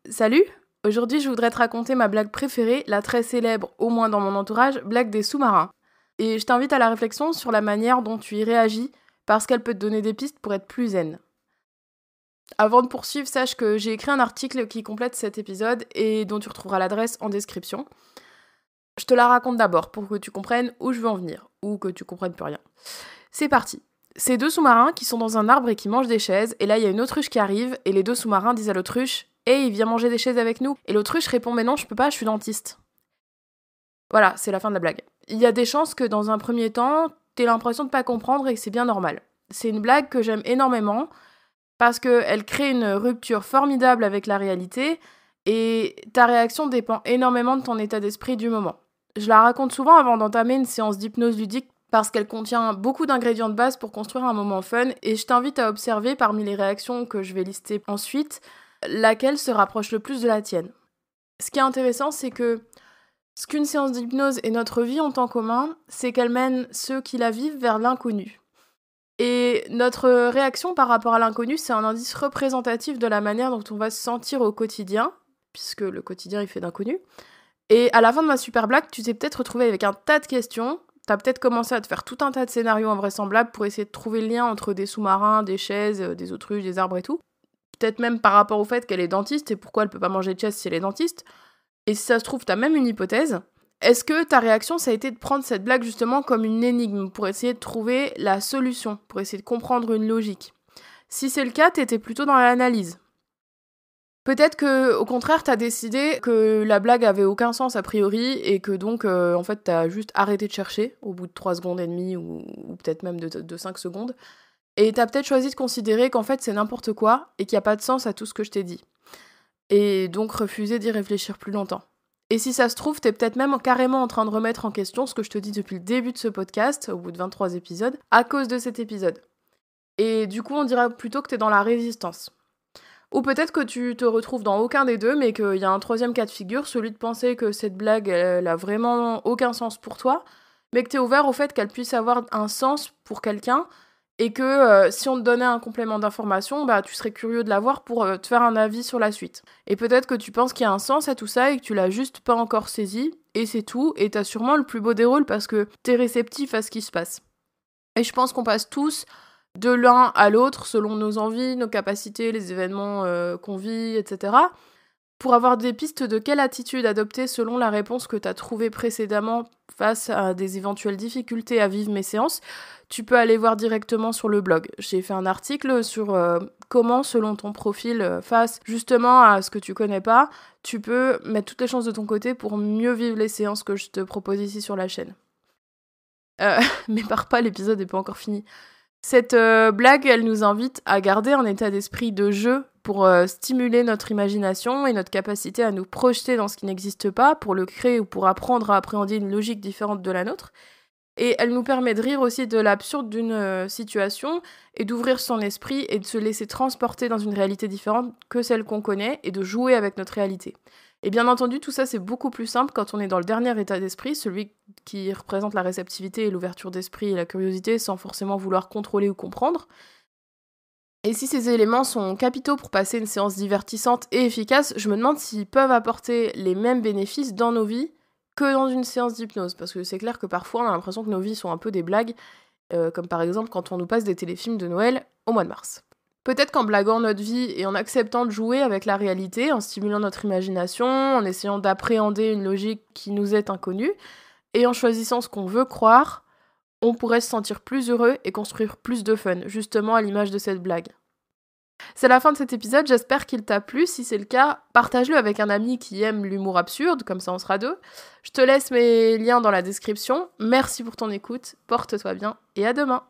Salut! Aujourd'hui, je voudrais te raconter ma blague préférée, la très célèbre, au moins dans mon entourage, blague des sous-marins. Et je t'invite à la réflexion sur la manière dont tu y réagis, parce qu'elle peut te donner des pistes pour être plus zen. Avant de poursuivre, sache que j'ai écrit un article qui complète cet épisode et dont tu retrouveras l'adresse en description. Je te la raconte d'abord pour que tu comprennes où je veux en venir, ou que tu comprennes plus rien. C'est parti. C'est deux sous-marins qui sont dans un arbre et qui mangent des chaises, et là il y a une autruche qui arrive, et les deux sous-marins disent à l'autruche « Hey, viens manger des chaises avec nous !» Et l'autruche répond « Mais non, je peux pas, je suis dentiste. » Voilà, c'est la fin de la blague. Il y a des chances que dans un premier temps, t'aies l'impression de pas comprendre et que c'est bien normal. C'est une blague que j'aime énormément, parce qu'elle crée une rupture formidable avec la réalité, et ta réaction dépend énormément de ton état d'esprit du moment. Je la raconte souvent avant d'entamer une séance d'hypnose ludique parce qu'elle contient beaucoup d'ingrédients de base pour construire un moment fun et je t'invite à observer parmi les réactions que je vais lister ensuite, laquelle se rapproche le plus de la tienne. Ce qui est intéressant, c'est que ce qu'une séance d'hypnose et notre vie ont en commun, c'est qu'elle mène ceux qui la vivent vers l'inconnu. Et notre réaction par rapport à l'inconnu, c'est un indice représentatif de la manière dont on va se sentir au quotidien, puisque le quotidien est fait d'inconnu. Et à la fin de ma super blague, tu t'es peut-être retrouvé avec un tas de questions. T'as peut-être commencé à te faire tout un tas de scénarios invraisemblables pour essayer de trouver le lien entre des sous-marins, des chaises, des autruches, des arbres et tout. Peut-être même par rapport au fait qu'elle est dentiste et pourquoi elle peut pas manger de chaise si elle est dentiste. Et si ça se trouve, t'as même une hypothèse. Est-ce que ta réaction, ça a été de prendre cette blague justement comme une énigme pour essayer de trouver la solution, pour essayer de comprendre une logique? Si c'est le cas, t'étais plutôt dans l'analyse. Peut-être que, au contraire, t'as décidé que la blague avait aucun sens a priori et que donc, en fait, t'as juste arrêté de chercher au bout de 3 secondes et demie ou peut-être même de 5 secondes. Et t'as peut-être choisi de considérer qu'en fait, c'est n'importe quoi et qu'il n'y a pas de sens à tout ce que je t'ai dit. Et donc, refuser d'y réfléchir plus longtemps. Et si ça se trouve, t'es peut-être même carrément en train de remettre en question ce que je te dis depuis le début de ce podcast, au bout de 23 épisodes, à cause de cet épisode. Et du coup, on dirait plutôt que t'es dans la résistance. Ou peut-être que tu te retrouves dans aucun des deux, mais qu'il y a un troisième cas de figure, celui de penser que cette blague, elle a vraiment aucun sens pour toi, mais que t'es ouvert au fait qu'elle puisse avoir un sens pour quelqu'un, et que si on te donnait un complément d'information, bah tu serais curieux de l'avoir pour te faire un avis sur la suite. Et peut-être que tu penses qu'il y a un sens à tout ça, et que tu l'as juste pas encore saisi, et c'est tout, et t'as sûrement le plus beau des rôles parce que t'es réceptif à ce qui se passe. Et je pense qu'on passe tous de l'un à l'autre, selon nos envies, nos capacités, les événements qu'on vit, etc. Pour avoir des pistes de quelle attitude adopter selon la réponse que tu as trouvée précédemment face à des éventuelles difficultés à vivre mes séances, tu peux aller voir directement sur le blog. J'ai fait un article sur comment, selon ton profil, face justement à ce que tu connais pas, tu peux mettre toutes les chances de ton côté pour mieux vivre les séances que je te propose ici sur la chaîne. Mais pars pas, l'épisode n'est pas encore fini. Cette blague, elle nous invite à garder un état d'esprit de jeu pour stimuler notre imagination et notre capacité à nous projeter dans ce qui n'existe pas, pour le créer ou pour apprendre à appréhender une logique différente de la nôtre. Et elle nous permet de rire aussi de l'absurde d'une situation et d'ouvrir son esprit et de se laisser transporter dans une réalité différente que celle qu'on connaît et de jouer avec notre réalité. Et bien entendu, tout ça, c'est beaucoup plus simple quand on est dans le dernier état d'esprit, celui qui représente la réceptivité et l'ouverture d'esprit et la curiosité sans forcément vouloir contrôler ou comprendre. Et si ces éléments sont capitaux pour passer une séance divertissante et efficace, je me demande s'ils peuvent apporter les mêmes bénéfices dans nos vies que dans une séance d'hypnose. Parce que c'est clair que parfois, on a l'impression que nos vies sont un peu des blagues, comme par exemple quand on nous passe des téléfilms de Noël au mois de mars. Peut-être qu'en blaguant notre vie et en acceptant de jouer avec la réalité, en stimulant notre imagination, en essayant d'appréhender une logique qui nous est inconnue, et en choisissant ce qu'on veut croire, on pourrait se sentir plus heureux et construire plus de fun, justement à l'image de cette blague. C'est la fin de cet épisode, j'espère qu'il t'a plu. Si c'est le cas, partage-le avec un ami qui aime l'humour absurde, comme ça on sera deux. Je te laisse mes liens dans la description. Merci pour ton écoute, porte-toi bien et à demain.